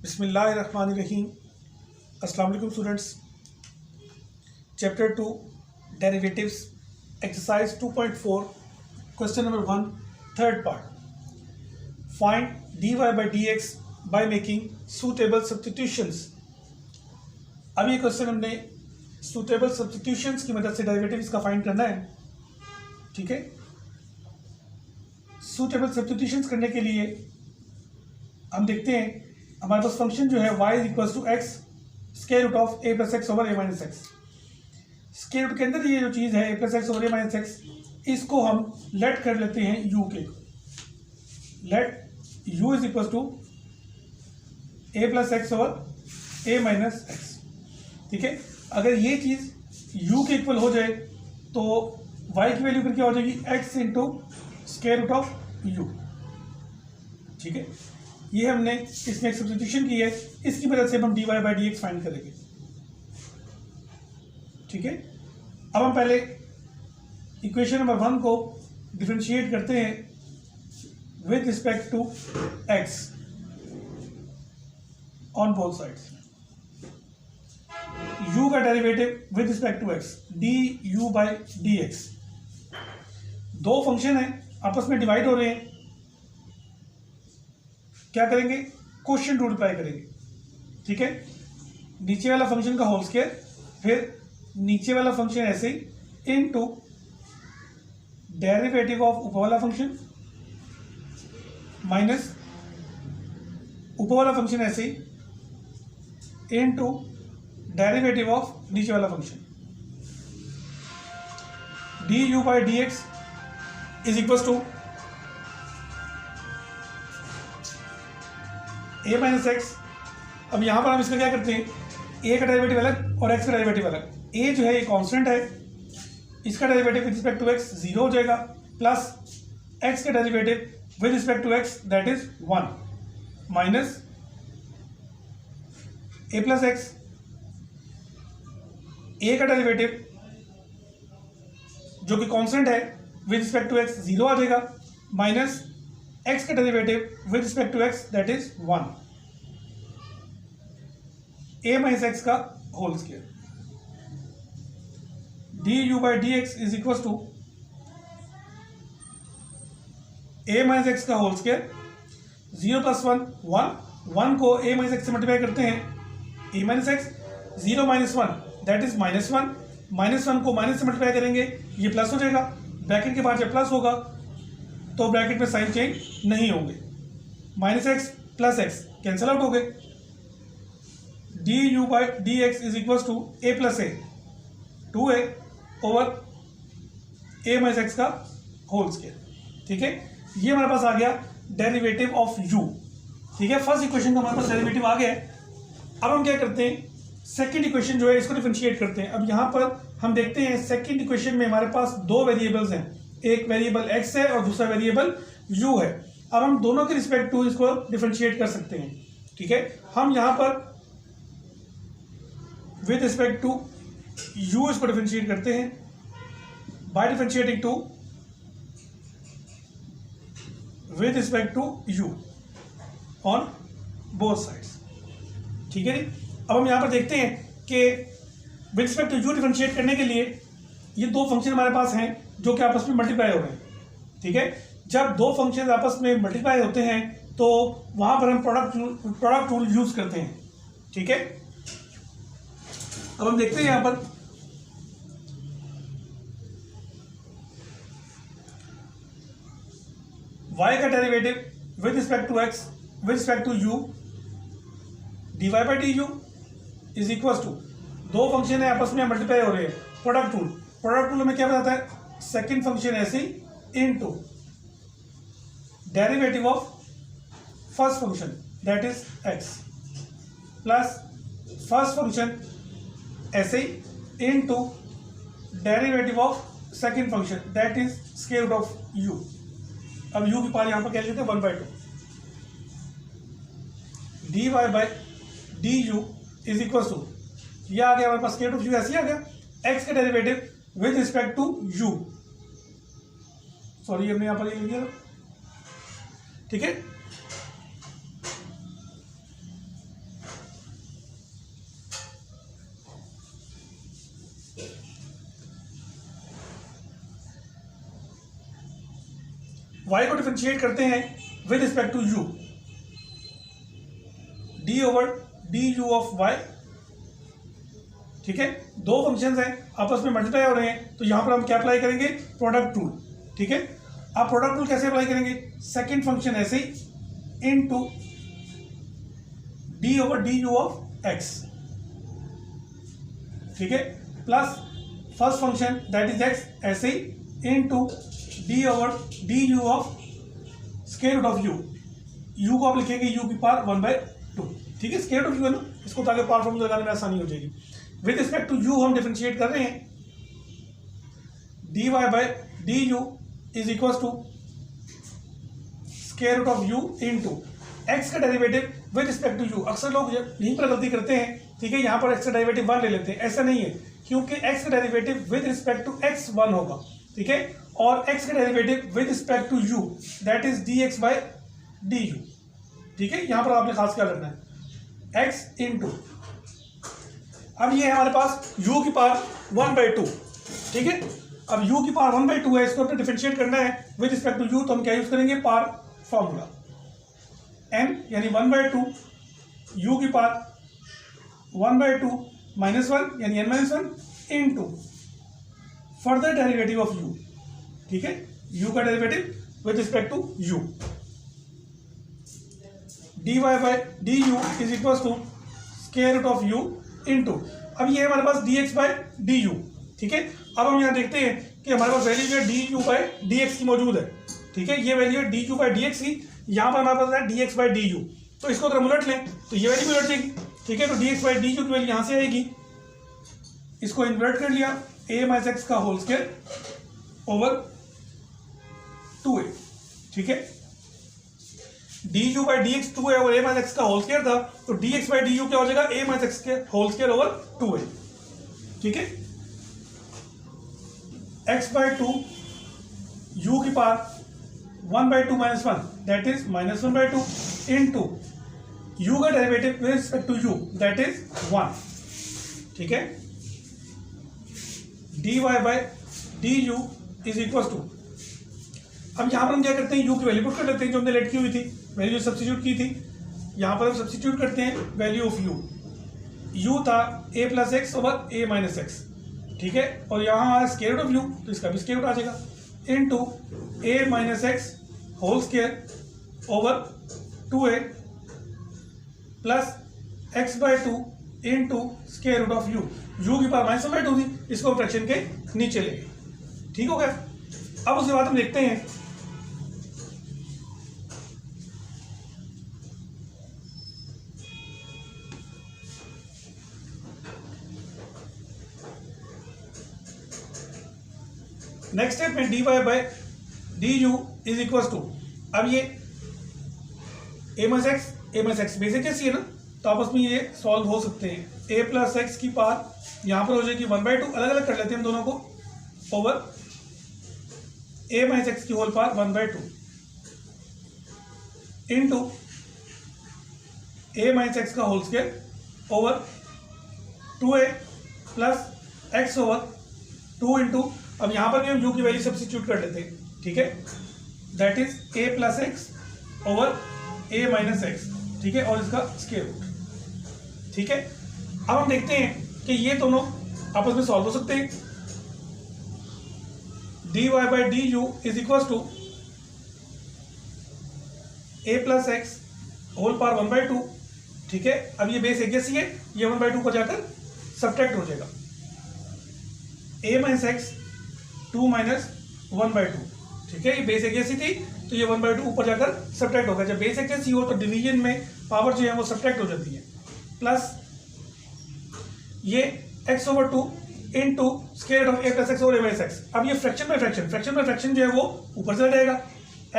बिस्मिल्लाहिर्रहमानिर्रहीम। अस्सलाम वालेकुम students. Chapter 2 derivatives exercise 2.4 question number 1 third part. Find dy by dx by making suitable substitutions. अब ये question हमने सूटेबल सब्स्टिट्यूशंस की मदद से डेरिवेटिव्स का फाइंड करना है। ठीक है, सूटेबल सब्स्टिट्यूशंस करने के लिए हम देखते हैं हमारे पास फंक्शन जो है y is equal to x square root of a plus x over a minus x. Square root के अंदर ये जो चीज़ है a plus x over a minus x, इसको हम लेट कर लेते हैं u के। Let u is equal to a plus x over a minus x. ठीक है, अगर ये चीज़ u के इक्वल हो जाए तो y की वैल्यू फिर क्या हो जाएगी, x into square root of u। ठीक है, ये हमने इसमें एक सब्स्टिट्यूशन की है, इसकी मदद से हम dy by d x find करेंगे। ठीक है, अब हम पहले इक्वेशन नंबर 1 को डिफरेंशिएट करते हैं with respect to x on both sides. u का derivative with respect to x du by d x. दो फंक्शन है आपस में डिवाइड हो रहे हैं, क्या करेंगे, क्वोशिएंट रूल अप्लाई करेंगे। ठीक है, नीचे वाला फंक्शन का होल स्क्वायर, फिर नीचे वाला फंक्शन ऐसे ही इनटू डेरिवेटिव ऑफ ऊपर वाला फंक्शन माइनस ऊपर वाला फंक्शन ऐसे ही इनटू डेरिवेटिव ऑफ नीचे वाला function. D u by d x is equal to a minus x. अब यहाँ पर हम इसका क्या करते हैं, a का डेरिवेटिव अलग और x का डेरिवेटिव अलग। a जो है ये कांस्टेंट है, इसका derivative with respect to x 0 हो जाएगा, प्लस x का derivative with respect to x that is 1 minus a plus x. a का डेरिवेटिव जो कि कांस्टेंट है विद रिस्पेक्ट टू x 0 आ जाएगा, माइनस x का derivative with respect to x that is 1 a minus x का whole square. D u by d x is equal to a minus x का whole square. 0 plus 1 1 को a minus x से multiply करते हैं a minus x, 0 minus 1 that is minus 1, minus 1 को minus से multiply करेंगे ये प्लस हो जाएगा। ब्रैकेट के बाद जब प्लस होगा तो ब्रैकेट में साइन चेंज नहीं होंगे, minus x plus x cancel out हो गए। D u by d x is equal to a plus a 2a over a minus x का होल स्क्वायर। ठीक है, ये हमारे पास आ गया डेरिवेटिव ऑफ u। ठीक है, फर्स्ट इक्वेशन का हमारे पास डेरिवेटिव आ गया है। अब हम क्या करते हैं, सेकंड इक्वेशन जो है इसको डिफरेंशिएट करते हैं। अब यहाँ पर हम देखते हैं सेकंड इक्वेशन में हमारे पास दो वेरिएबल्स हैं, एक वेरिएबल x है और दूसरा वेरिएबल u है। अब हम दोनों के रिस्पेक्ट टू इसको डिफरेंशिएट कर सकते हैं। ठीक है, हम यहाँ पर विद रिस्पेक्ट टू u इसको डिफरेंशिएट करते हैं by differentiating to with respect to u on both sides. ठीक है, अब हम यहाँ पर देखते हैं कि with respect to u differentiate करने के लिए ये दो फंक्शन हमारे पास हैं जो कि आपस में मल्टीप्लाई हो रहे हैं। ठीक है, जब दो फंक्शन आपस में मल्टीप्लाई होते हैं तो वहां पर हम प्रोडक्ट रूल यूज करते हैं। ठीक है, अब हम देखते हैं यहां पर y का derivative with respect to x with respect to u dy by d u is equal to, दो फंक्शन है आपस में मल्टीप्लाई हो रहे हैं, प्रोडक्ट रूल। प्रोडक्ट रूल में क्या बताता है, सेकेंड फंक्शन ऐसे into derivative of first function that is x plus first function ऐसे into derivative of second function that is square root of u। अब u की पावर यहां पर क्या लेते हैं 1/2। dy by d u is equal to, यह आ गया हमारे पास स्क्वायर रूट ऑफ u, ऐसे ही आ गया x का derivative with respect to u। Sorry हमने यहां पर ये लिख दिया। ठीक है, y को डिफरेंशिएट करते हैं with respect to u, d over d u of y, ठीक है। दो फंक्शंस हैं आपस में मल्टीप्लाई हो रहे हैं, तो यहां पर हम क्या अप्लाई करेंगे, प्रोडक्ट रूल, ठीक है। आप प्रोडक्ट रूल कैसे अप्लाई करेंगे, सेकंड फंक्शन ऐसे ही into d over d u of x, ठीक है, plus first function that is x ऐसे ही into d over d u of square root of u को आप लिखेंगे u की पावर 1/2, ठीक है। स्क्वायर रूट ऑफ u है ना, इसको ताकि पावर फॉर्मूला लगाने में आसानी हो जाएगी। विद रिस्पेक्ट टू u हम डिफरेंशिएट कर रहे हैं, dy by d u is equal to square root of u into x का derivative with respect to u। अक्सर लोग यहीं पर गलती करते हैं, ठीक है, यहाँ पर x का डेरिवेटिव 1 ले लेते हैं, ऐसा नहीं है, क्योंकि x का derivative with respect to x 1 होगा, ठीक है, और x का derivative with respect to u that is dx by du, ठीक है। यहाँ पर आपने खास क्या रखना है, x इंटू, अब ये है हमारे पास u की पावर 1/2, ठीक है। अब u की पावर 1/2 है, इसको अपने डिफरेंशिएट करना है विद रिस्पेक्ट टू u, तो हम क्या यूज करेंगे, पावर फॉर्मूला n यानी 1/2 u की पावर 1/2 माइनस 1 यानी n-1 into further derivative of u, ठीक है, u का derivative with respect to u, dy by d u is equal to square root of u into, अब ये हमारे पास dx बाय डी यू, ठीक है। अब हम यहाँ देखते हैं कि हमारे पास वैल्यू जो है d u by d x की मौजूद है, ठीक है, ये वैल्यू है d u by d x की, यहाँ पर हमारे पास है d x by d u, तो इसको अगर हम उलट लें तो ये वैल्यू भी उलट जाएगी, ठीक है। तो d x by d u की वैल्यू यहाँ से आएगी, इसको इन्वर्ट कर लिया, a माइनस एक्स का होल स्क्वायर ओवर 2a, ठीक है। D u by d x 2a और a माइनस एक्स का होल स्क्वायर था, तो d x by d u क्या हो जाएगा, a माइनस एक्स के होल स्क्वायर ओवर 2a, ठीक है। x बाई 2 u की power 1/2 minus 1 that is minus 1/2 into u का derivative with respect to u that is 1, ठीक है। dy by d u is equal to, अब यहां पर हम क्या करते हैं, u की वैल्यू पुट कर लेते हैं जो हमने लेट की हुई थी, वैल्यू सब्स्टिट्यूट की थी, यहां पर हम सब्स्टिट्यूट करते हैं वैल्यू ऑफ u था a plus x over a minus x, ठीक है, और यहाँ हमारा स्क्वायर रूट ऑफ u, तो इसका भी स्क्वायर रूट आ जाएगा into a minus x whole square over 2a plus x by 2 into square root of u की पावर माइनस 1/2 थी, इसको फ्रैक्शन के नीचे ले गए, ठीक हो गया। अब उसके बाद हम देखते हैं नेक्स्ट स्टेप में dy by d u is equal to, अब ये a माइनस एक्स बेसिक कैसी है ना, तो आपस में ये सॉल्व हो सकते हैं, a प्लस एक्स की पावर यहाँ पर हो जाएगी 1/2, अलग अलग कर लेते हैं हम दोनों को, ओवर a माइनस एक्स की whole power 1/2 into a minus x का whole square over 2a plus x over 2 into, अब यहां पर भी हम u की वैल्यू सब्स्टिट्यूट कर लेते हैं, ठीक है, that is a plus x over a minus x, ठीक है, और इसका स्क्वायर रूट, ठीक है। अब हम देखते हैं कि ये दोनों आपस में सॉल्व हो सकते हैं, dy by d u is equal to a plus x whole power 1/2, ठीक है। अब ये बेस एक जैसी है, ये 1/2 को जाकर सब्ट्रैक्ट हो जाएगा, a माइनस एक्स 2 माइनस 1/2, ठीक है, ये बेस एक जैसी थी, तो ये 1/2 ऊपर जाकर सब्ट्रैक्ट होगा, जब बेस एक जैसी हो तो डिवीजन में पावर जो है वो सब्ट्रैक्ट हो जाती है, प्लस ये x over 2 into square root of a plus x over a minus x. अब ये फ्रैक्शन बाय फ्रैक्शन जो है वो ऊपर चला जाएगा,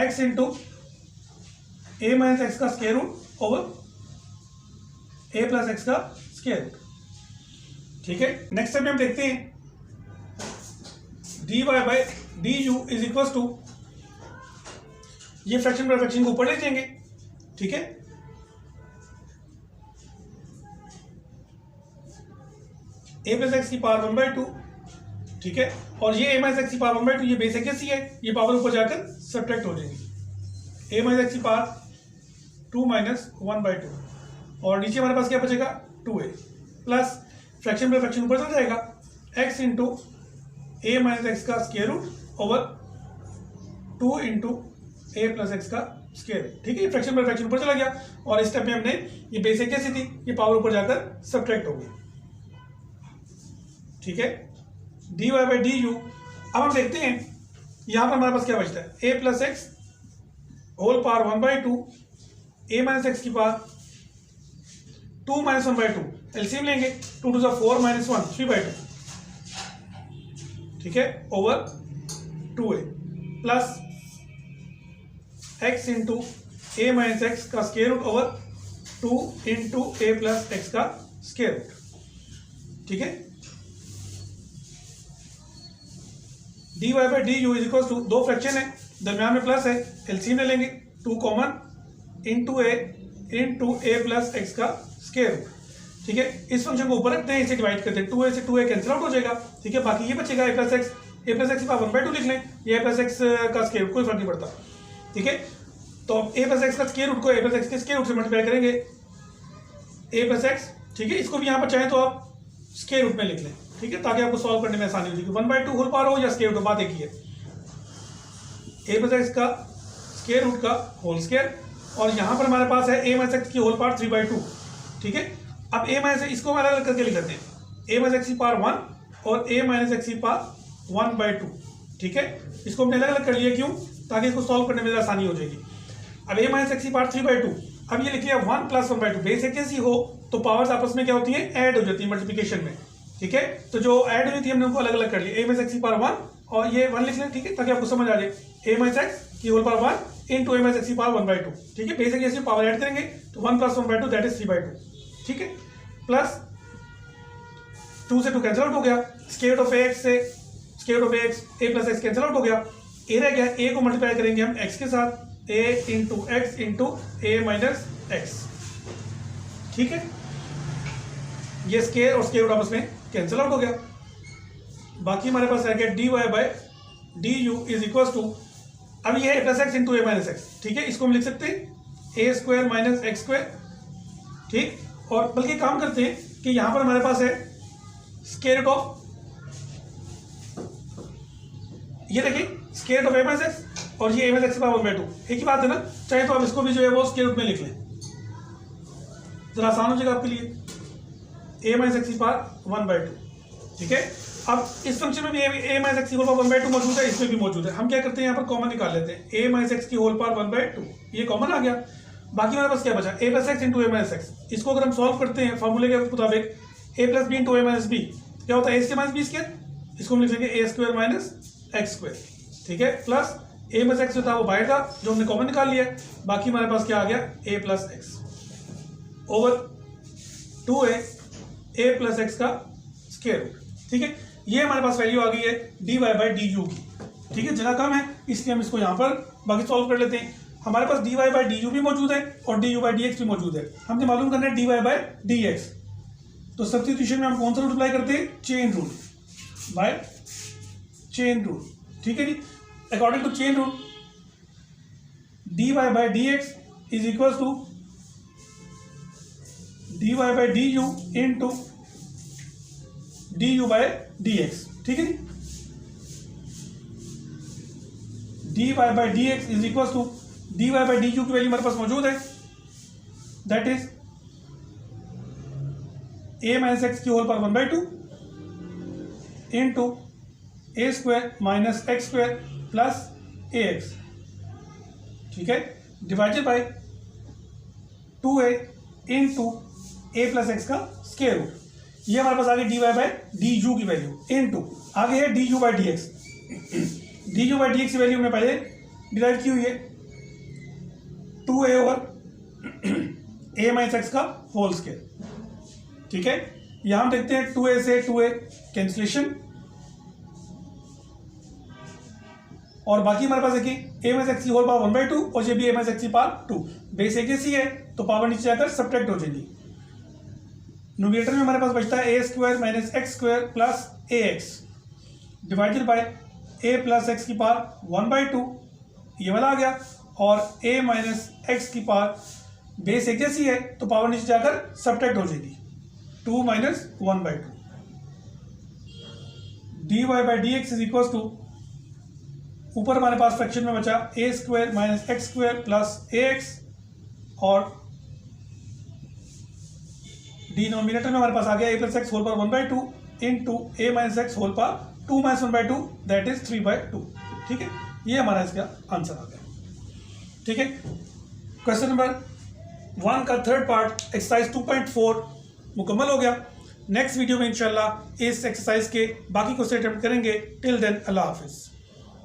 x into a minus x का square root over a plus x का स्क्वायर रूट, ठीक है। नेक्स्ट स्टेप में हम देखते हैं dy by d u is equal to, ये फ्रैक्शन बाय फ्रैक्शन को ऊपर ले जाएंगे, ठीक है, a प्लस एक्स की पावर 1/2, ठीक है, और ये a माइनस एक्स की पावर 1/2, ये बेस एक जैसी है, ये पावर ऊपर जाकर सब्ट्रैक्ट हो जाएगी, ए माइनस एक्स की पावर 2 माइनस 1/2 और नीचे हमारे पास क्या बचेगा 2a plus fraction by fraction ऊपर चल जाएगा x into a minus x का square root over 2 into a plus x का स्क्वायर रूट। ठीक है, फ्रैक्शन बाय फ्रैक्शन ऊपर चला गया और इस स्टेप में हमने ये बेसिक कैसी थी, ये पावर ऊपर जाकर सब्ट्रैक्ट हो गई। ठीक है, dy बाई डी यू। अब हम देखते हैं यहां पर हमारे पास क्या बचता है, a plus x whole power 1/2 a minus x की पावर 2 माइनस 1/2 एलसीएम लेंगे 2 टू 4 माइनस 1 3/2। ठीक है, over 2a plus x into a minus x का square root over 2 into a plus x का स्क्वायर रूट। ठीक है, dy by d u is equal to, दो fraction है दरम्यान में प्लस है, एलसीएम ले लेंगे 2 common into a plus x का स्क्वायर रूट। ठीक है, इस फंक्शन को ऊपर रखते हैं, इसे डिवाइड करते हैं, 2a से 2a कैंसिल आउट हो जाएगा। ठीक है, बाकी ये बचेगा a प्लस एक्स की पावर 1/2 लिख लें, ये a प्लस एक्स का स्क्वायर रूट कोई फर्क नहीं पड़ता। ठीक है, तो a प्लस एक्स का स्क्वायर रूट को a प्लस एक्स के स्क्वायर रूट से मल्टीप्लाई करेंगे a प्लस एक्स। ठीक है, इसको भी यहाँ पर चाहें तो आप स्क्वायर रूट में लिख लें। ठीक है, ताकि आपको सॉल्व करने में आसानी हो जाएगी। 1/2 होल पावर हो या स्क्वायर रूट, बात एक ही है, a प्लस एक्स का स्क्वायर रूट का होल स्क्वायर और यहाँ पर हमारे पास है a माइनस एक्स की होल पावर 3/2। ठीक है, अब a माइनस इसको हम अलग अलग करके लिख देते हैं, a माइनस एक्स की पावर 1 और a माइनस एक्स की पावर 1/2। ठीक है, इसको हमने अलग अलग कर लिया, क्यों, ताकि इसको सॉल्व करने में आसानी हो जाएगी। अब a माइनस एक्स की पावर 3/2, अब ये लिख लिया 1 प्लस 1/2। बेस एक जैसी हो तो पावर्स आपस में क्या होती है, ऐड हो जाती है मल्टीप्लिकेशन में। ठीक है, तो जो ऐड हुई थी हमने उनको अलग अलग कर लिया, a माइनस एक्स की पावर 1 और ये 1 लिख लें। ठीक है, ताकि आपको समझ आ जाए, a माइनस एक्स की whole power 1 into a minus x की पावर 1/2। ठीक है, बेसिक जैसे पावर ऐड करेंगे तो 1 प्लस 1/2 दैट इज 3/2। ठीक है, प्लस 2 से 2 कैंसिल आउट हो गया, स्क्वायर रूट ऑफ एक्स से square root of x a plus x cancel out हो गया, a रह गया, a को मल्टीप्लाई करेंगे हम x के साथ, a into x into a minus x. ठीक है, ये स्क्वायर और स्क्वायर रूट आपस में कैंसिल आउट हो गया। बाकी हमारे पास रह गया dy by d u is equal to, अब ये है plus x into a minus x. ठीक है, इसको हम लिख सकते हैं a square minus x square. ठीक, और बल्कि काम करते हैं कि यहां पर हमारे पास है स्क्वायर रूट ऑफ, ये देखिए square root of a minus x और ये ए माइनस एक्स की पावर 1/2, एक ही बात है ना। चाहे तो आप इसको भी जो है वो स्क्वायर रूट में लिख लें, जरा आसान हो जाएगा आपके लिए, ए माइनस एक्स की पावर 1/2। ठीक है, अब इस फंक्शन में भी ए माइनस एक्स की होल पावर 1/2 मौजूद है, इसमें भी मौजूद है। हम क्या करते हैं, यहाँ पर कॉमन निकाल लेते हैं, ए माइनस एक्स की होल पावर 1/2, ये कॉमन आ गया। बाकी हमारे पास क्या बचा, ए plus x into a minus x. इसको अगर हम सॉल्व करते हैं फॉर्मूले के मुताबिक, ए plus B into a minus B क्या होता है, a square minus B square, इसको हम लिख लेंगे ए स्क्वायर माइनस एक्स स्क्वायर। ठीक है, प्लस ए माइनस एक्स जो था वो बाहर था, जो हमने कॉमन निकाल लिया। बाकी हमारे पास क्या आ गया, a plus x over 2a plus x का स्क्वायर रूट। ठीक है, ये हमारे पास वैल्यू आ गई है dy बाई डी यू की। ठीक है, जगह कम है इसलिए हम इसको यहाँ पर बाकी सॉल्व कर लेते हैं। हमारे पास dy बाई डी यू भी मौजूद है और du बाई डी एक्स भी मौजूद है। हमने मालूम करना है dy बाई डी एक्स, तो सब्स्टिट्यूशन में हम कौन सा रूल अप्लाई करते हैं, chain rule by chain rule. ठीक है जी, according to chain rule dy by d x is equal to dy by d u into d u by d x. ठीक है जी, dy by d x is equal to dy by d u की value हमारे पास मौजूद है, that is a minus x की whole power 1/2 into a square minus x square plus a x. ठीक है, divided by 2a into a plus x का square root. ये हमारे पास आगे dy बाई डी यू की वैल्यू इंटू आगे है d u by d x. D u by d x की वैल्यू हमने पहले डिराइव की हुई है 2a ओवर ए माइनस एक्स का होल स्क्वायर। ठीक है, यहां हम देखते हैं 2a से 2a कैंसिलेशन और बाकी हमारे पास देखिए a माइनस एक्स की होल पावर 1/2 और ये भी a माइनस एक्स की पावर 2। बेस एक जैसी है तो पावर नीचे जाकर सब्ट्रैक्ट हो जाएगी। न्यूमरेटर में हमारे पास बचता है a square minus x square plus a x divided by a plus x की पावर 1/2, ये वाला आ गया और a माइनस एक्स की पावर बेस एक जैसी है तो पावर नीचे जाकर सब्ट्रैक्ट हो जाएगी, 2 minus 1/2 dy by d x is equal to, ऊपर हमारे पास फ्रैक्शन में बचा a square minus x square plus ax, और डिनोमिनेटर में हमारे पास आ गया a plus x whole power 1/2 into a minus x whole power 2 minus 1/2 that is 3/2। ठीक है, ये हमारा इसका आंसर आ गया। ठीक है, क्वेश्चन नंबर 1 का थर्ड पार्ट एक्सरसाइज 2.4 मुकम्मल हो गया। नेक्स्ट वीडियो में इंशाल्लाह इस एक्सरसाइज के बाकी क्वेश्चन अटेम्प्ट करेंगे। टिल देन अल्लाह हाफिज़।